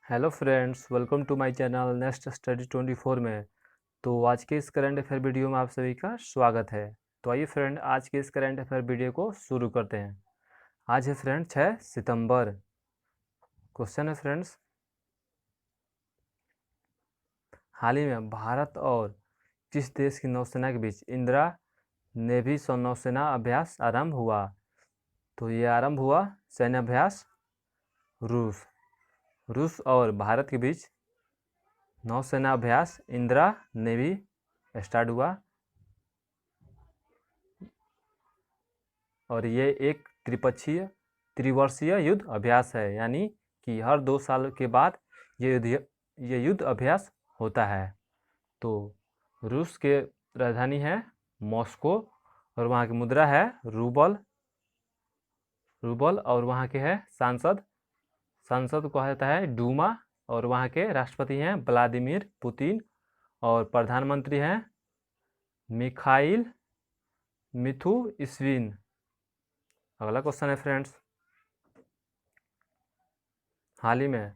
Hello friends, welcome to my channel next study 24 में। तो आज के इस करंट अफेयर वीडियो में आप सभी का स्वागत है। तो आइए फ्रेंड, आज के इस करंट अफेयर वीडियो को शुरू करते हैं। आज है फ्रेंड 6 सितंबर। क्वेश्चन है फ्रेंड्स, हाल ही में भारत और किस देश की नौसेना के बीच इंदिरा नेवी नौसेना अभ्यास आरंभ हुआ? तो ये आरंभ हुआ सैन्य अभ्यास रूस और भारत के बीच नौसेना अभ्यास इंदिरा नेवी स्टार्ट हुआ और ये एक त्रिवर्षीय युद्ध अभ्यास है, यानी कि हर 2 साल के बाद ये युद्ध अभ्यास होता है। तो रूस के राजधानी है मॉस्को और वहाँ की मुद्रा है रूबल और वहाँ के है सांसद को कहा जाता है डूमा और वहाँ के राष्ट्रपति हैं व्लादिमीर पुतिन और प्रधानमंत्री हैं मिखाइल मिथुइश्विन। अगला क्वेश्चन है फ्रेंड्स, हाल ही में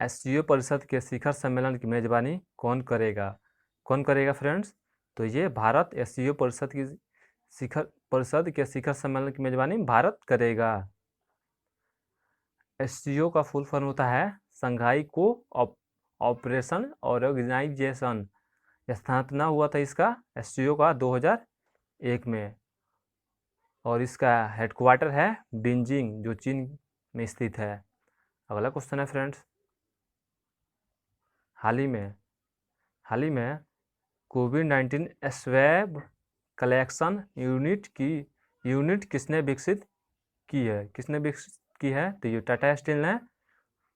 एससीओ परिषद के शिखर सम्मेलन की मेजबानी कौन करेगा फ्रेंड्स? तो ये भारत एससीओ परिषद के शिखर सम्मेलन की मेजबानी भारत करेगा। एससीओ का फुल फॉर्म होता है संघाई को ऑपरेशन ऑर्गेनाइजेशन। स्थापना हुआ था इसका एससीओ का 2001 में और इसका हेडक्वार्टर है बीजिंग, जो चीन में स्थित है। अगला क्वेश्चन है फ्रेंड्स, हाल ही में कोविड-19 स्वैब कलेक्शन यूनिट किसने विकसित की है? तो ये टाटा स्टील ने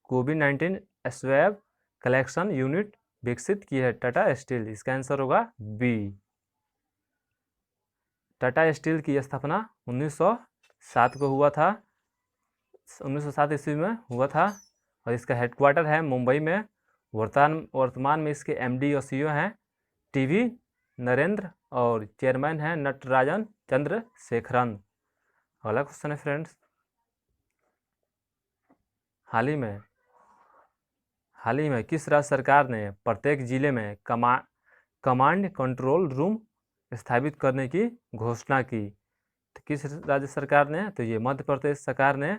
कोविड-19 स्वैब कलेक्शन यूनिट विकसित की है, टाटा स्टील। इसका आंसर होगा बी। टाटा स्टील की स्थापना 1907 को हुआ था, 1907 ईस्वी में हुआ था और इसका हेडक्वार्टर है मुंबई में। वर्तमान में इसके एमडी और सीईओ हैं टीवी नरेंद्र और चेयरमैन हैं नटराजन चंद्रशेखरन। अगला क्वेश्चन है फ्रेंड्स, हाल ही में किस राज्य सरकार ने प्रत्येक जिले में कमांड कंट्रोल रूम स्थापित करने की घोषणा की? तो किस राज्य सरकार ने? तो ये मध्य प्रदेश सरकार ने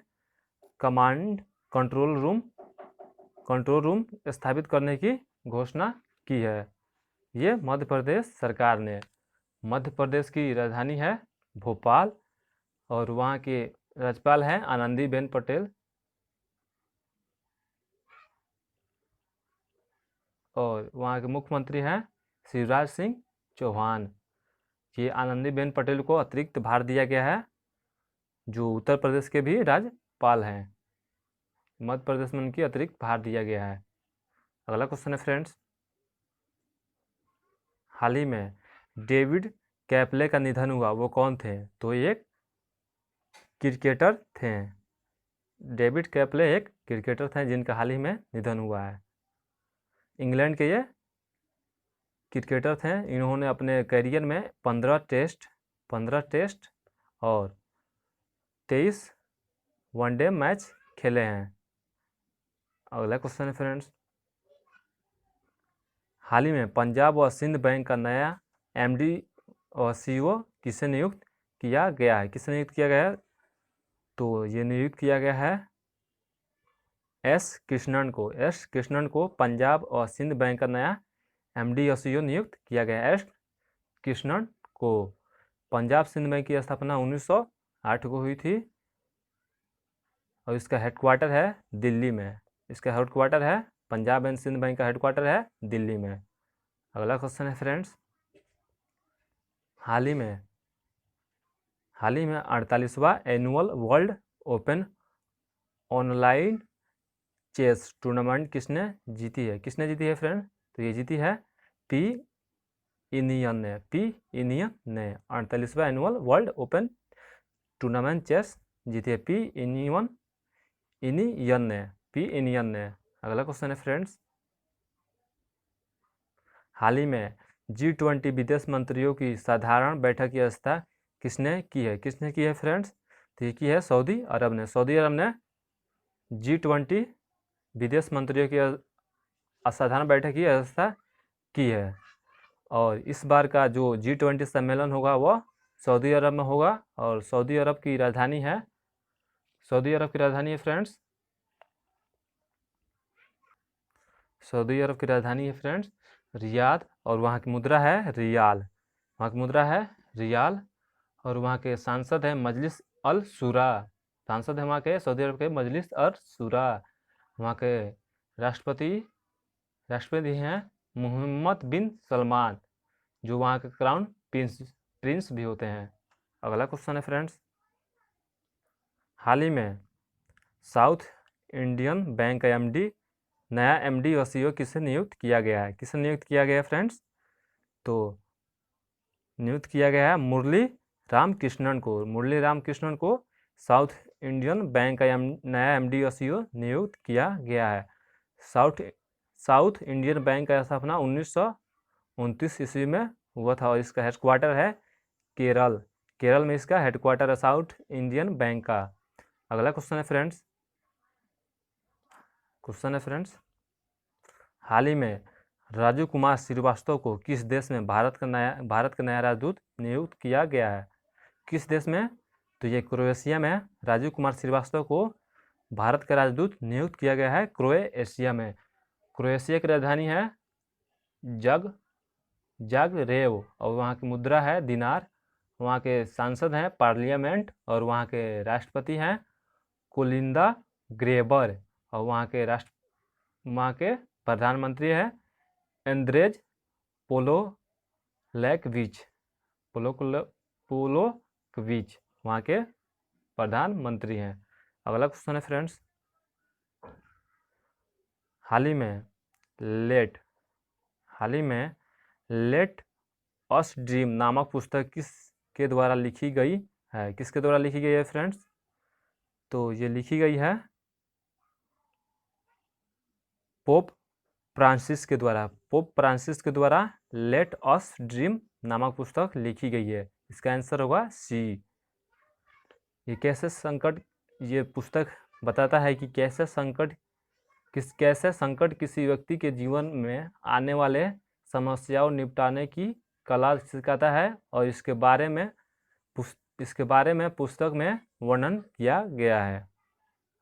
कमांड कंट्रोल रूम स्थापित करने की घोषणा की है। ये मध्य प्रदेश सरकार ने। मध्य प्रदेश की राजधानी है भोपाल और वहाँ के राज्यपाल हैं आनंदीबेन पटेल और वहाँ के मुख्यमंत्री हैं शिवराज सिंह चौहान। ये आनंदीबेन पटेल को अतिरिक्त भार दिया गया है, जो उत्तर प्रदेश के भी राज्यपाल हैं। मध्य प्रदेश में उनकी अतिरिक्त भार दिया गया है। अगला क्वेश्चन है फ्रेंड्स, हाल ही में डेविड कैपले का निधन हुआ, वो कौन थे? तो एक क्रिकेटर थे। डेविड कैपले एक क्रिकेटर थे जिनका हाल ही में निधन हुआ है। इंग्लैंड के ये क्रिकेटर थे। इन्होंने अपने करियर में 15 टेस्ट और 23 वनडे मैच खेले हैं। अगला क्वेश्चन है फ्रेंड्स, हाल ही में पंजाब और सिंध बैंक का नया एमडी और सीईओ किसे नियुक्त किया गया है? तो ये नियुक्त किया गया है एस कृष्णन को पंजाब और सिंध बैंक का नया एमडी और सीईओ नियुक्त किया गया है। एस कृष्णन को। पंजाब सिंध बैंक की स्थापना 1908 को हुई थी और इसका हेडक्वार्टर है दिल्ली में। पंजाब एंड सिंध बैंक का हेडक्वार्टर है दिल्ली में। अगला क्वेश्चन है फ्रेंड्स, हाल ही में 48वां annual world open online chess tournament किसने जीती है फ्रेंड? तो ये जीती है पी इनियन ने। 48वां annual world open tournament chess जीती है पी इनियन ने। अगला क्वेश्चन है फ्रेंड्स, हाल ही में G20 विदेश मंत्रियों की साधारण बैठक की व्यवस्था किसने की है फ्रेंड्स? तो ये की है सऊदी अरब ने। G20 विदेश मंत्रियों की असाधारण बैठक की व्यवस्था की है। और इस बार का जो G20 सम्मेलन होगा वह सऊदी अरब में होगा, और सऊदी अरब की राजधानी है फ्रेंड्स, सऊदी अरब की राजधानी है फ्रेंड्स रियाद, और वहाँ की मुद्रा है रियाल, और वहाँ के सांसद हैं मजलिस अल शूरा, वहाँ के सऊदी अरब के मजलिस अल शूरा। वहाँ के राष्ट्रपति हैं मोहम्मद बिन सलमान, जो वहाँ के क्राउन प्रिंस भी होते हैं। अगला क्वेश्चन है फ्रेंड्स, हाल ही में साउथ इंडियन बैंक का नया एमडी और सीईओ किसे नियुक्त किया गया है? फ्रेंड्स? तो नियुक्त किया गया है मुरली राम कृष्णन को साउथ इंडियन बैंक का नया एमडी और सीईओ नियुक्त किया गया है। साउथ इंडियन बैंक का स्थापना 1929 ईस्वी में हुआ था, और इसका हेडक्वार्टर है केरल में इसका हेडक्वार्टर है साउथ इंडियन बैंक का। अगला क्वेश्चन है फ्रेंड्स, हाल ही में राजीव कुमार श्रीवास्तव को किस देश में भारत का नया राजदूत नियुक्त किया गया है? किस देश में? तो ये क्रोएशिया में राजीव कुमार श्रीवास्तव को भारत का राजदूत नियुक्त किया गया है क्रोएशिया में। क्रोएशिया की राजधानी है जाग्रेब, और वहाँ की मुद्रा है दिनार। वहाँ के सांसद हैं पार्लियामेंट, और वहाँ के राष्ट्रपति हैं कोलिंदा ग्रेबर, और वहाँ के प्रधानमंत्री हैं एंद्रेज पोलोकविच, वहाँ के प्रधानमंत्री हैं। अगला क्वेश्चन है फ्रेंड्स, हाल ही में लेट अस ड्रीम नामक पुस्तक किसके द्वारा लिखी गई है फ्रेंड्स? तो ये लिखी गई है पोप फ्रांसिस के द्वारा लेट अस ड्रीम नामक पुस्तक लिखी गई है। इसका आंसर होगा सी। ये पुस्तक बताता है कि कैसे संकट किसी व्यक्ति के जीवन में आने वाले समस्याओं निपटाने की कला सिखाता है, और इसके बारे में पुस्तक में वर्णन किया गया है।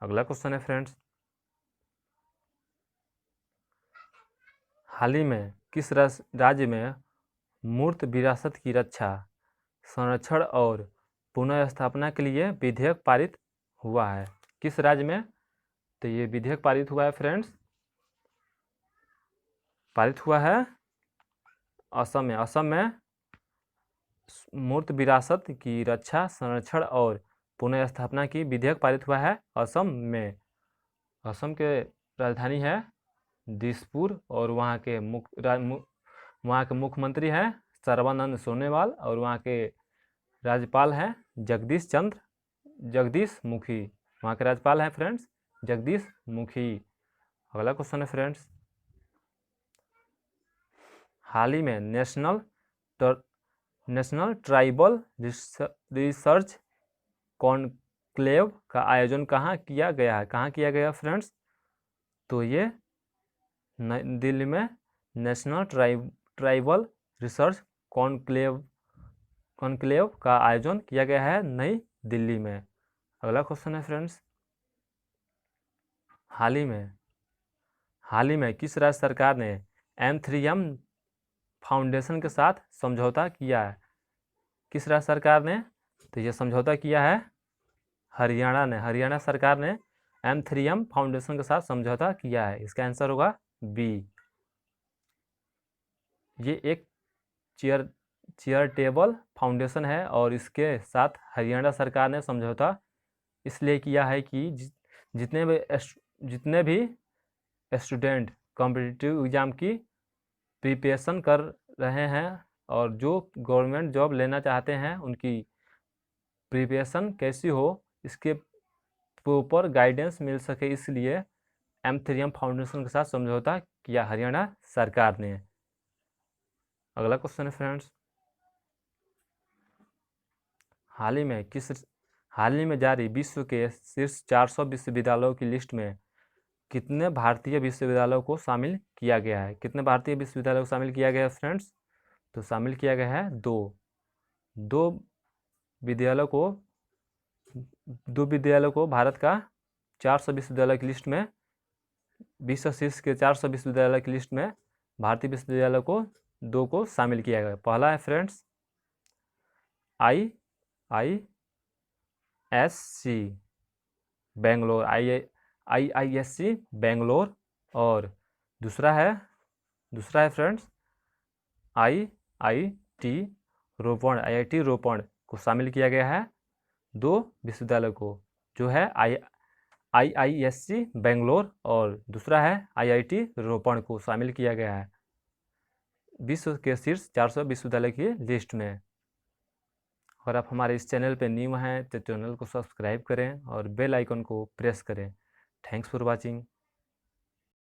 अगला क्वेश्चन है फ्रेंड्स, हाल ही में किस राज्य में मूर्त विरासत की रक्षा, संरक्षण और पुनः स्थापना के लिए विधेयक पारित हुआ है? किस राज्य में? तो ये विधेयक पारित हुआ है फ्रेंड्स, असम में मूर्त विरासत की रक्षा, संरक्षण और पुनः स्थापना की विधेयक पारित हुआ है असम में। असम के राजधानी है दिसपुर, और वहाँ के मुख्यमंत्री हैं सर्बानंद सोनोवाल, और वहाँ के राज्यपाल हैं जगदीश मुखी। वहाँ के राज्यपाल हैं फ्रेंड्स जगदीश मुखी। अगला क्वेश्चन है फ्रेंड्स, हाल ही में नेशनल ट्राइबल रिसर्च कॉन्क्लेव का आयोजन कहाँ किया गया फ्रेंड्स? तो ये नई दिल्ली में नेशनल ट्राइबल रिसर्च कॉन्क्लेव का आयोजन किया गया है नई दिल्ली में। अगला क्वेश्चन है फ्रेंड्स, हाल ही में किस राज्य सरकार ने M3M फाउंडेशन के साथ समझौता किया है? किस राज्य सरकार ने? तो यह समझौता किया है हरियाणा सरकार ने M3M फाउंडेशन के साथ समझौता किया है। इसका आंसर होगा बी। ये एक चैरिटेबल फाउंडेशन है, और इसके साथ हरियाणा सरकार ने समझौता इसलिए किया है कि जितने भी स्टूडेंट कॉम्पिटिटिव एग्जाम की प्रिपरेशन कर रहे हैं, और जो गवर्नमेंट जॉब लेना चाहते हैं, उनकी प्रिपरेशन कैसी हो इसके ऊपर गाइडेंस मिल सके, इसलिए M3M फाउंडेशन के साथ समझौता किया हरियाणा सरकार ने। अगला क्वेश्चन है फ्रेंड्स, हाल ही में जारी विश्व के शीर्ष 400 विश्वविद्यालयों की लिस्ट में कितने भारतीय विश्वविद्यालयों को शामिल किया गया है? कितने भारतीय विश्वविद्यालयों को शामिल किया गया है फ्रेंड्स? तो शामिल किया गया है 2 विद्यालयों को, 2 विद्यालयों को भारत का 400 विश्वविद्यालय की लिस्ट में, विश्व शीर्ष के 400 विश्वविद्यालय की लिस्ट में भारतीय विश्वविद्यालय को 2 को शामिल किया गया। पहला है friends IISc Bangalore, IISc Bangalore, और दूसरा है फ्रेंड्स IIT रोपण को शामिल किया गया है 2 विश्वविद्यालय को, जो है IISc बेंगलोर और दूसरा है IIT रोपण को शामिल किया गया है विश्व के शीर्ष 400 विश्वविद्यालय की लिस्ट में। और आप हमारे इस चैनल पे न्यू हैं तो चैनल को सब्सक्राइब करें और बेल आइकन को प्रेस करें। Thanks for watching.